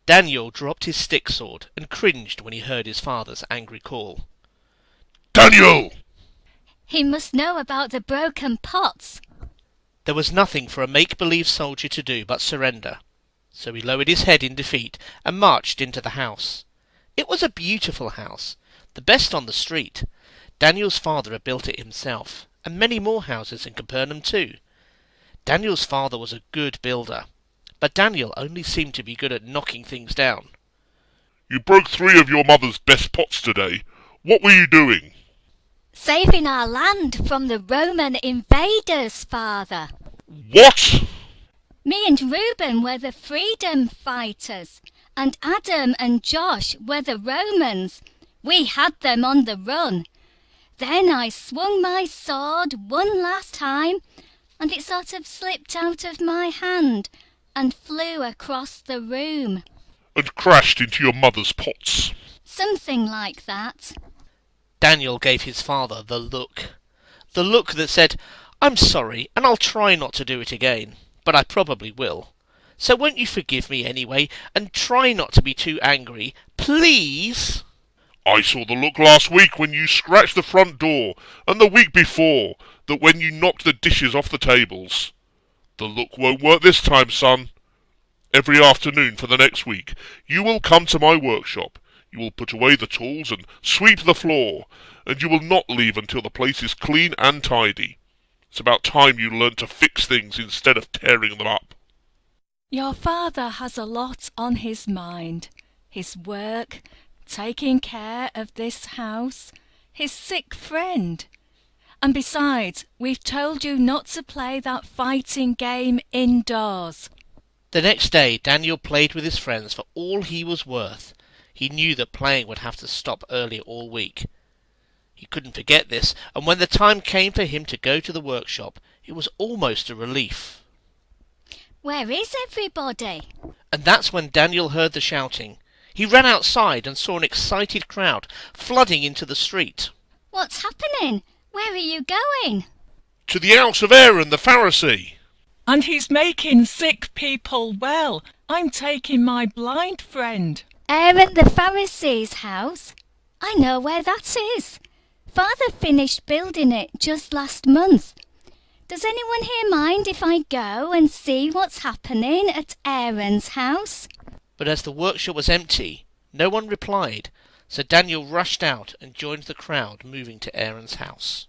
Daniel dropped his stick sword and cringed when he heard his father's angry call. Daniel! He must know about the broken pots. There was nothing for a make-believe soldier to do but surrender, so he lowered his head in defeat and marched into the house. It was a beautiful house, the best on the street. Daniel's father had built it himself, and many more houses in Capernaum too. Daniel's father was a good builder, but Daniel only seemed to be good at knocking things down. You broke 3 of your mother's best pots today. What were you doing? Saving our land from the Roman invaders, Father. What? Me and Reuben were the freedom fighters, and Adam and Josh were the Romans. We had them on the run. Then I swung my sword one last time, and it sort of slipped out of my hand and flew across the room. And crashed into your mother's pots. Something like that. Daniel gave his father the look that said, "I'm sorry, and I'll try not to do it again, but I probably will. So won't you forgive me anyway, and try not to be too angry, please?" I saw the look last week when you scratched the front door, and the week before, that when you knocked the dishes off the tables. The look won't work this time, son. Every afternoon for the next week, you will come to my workshop. You will put away the tools and sweep the floor, and you will not leave until the place is clean and tidy. It's about time you learned to fix things instead of tearing them up. Your father has a lot on his mind. His work, taking care of this house, his sick friend. And besides, we've told you not to play that fighting game indoors. The next day Daniel played with his friends for all he was worth. He knew that playing would have to stop early all week. He couldn't forget this, and when the time came for him to go to the workshop, it was almost a relief. Where is everybody? And that's when Daniel heard the shouting. He ran outside and saw an excited crowd flooding into the street. What's happening? Where are you going? To the house of Aaron the Pharisee. And he's making sick people well. I'm taking my blind friend. Aaron the Pharisee's house? I know where that is. Father finished building it just last month. Does anyone here mind if I go and see what's happening at Aaron's house? But as the workshop was empty, no one replied, so Daniel rushed out and joined the crowd moving to Aaron's house.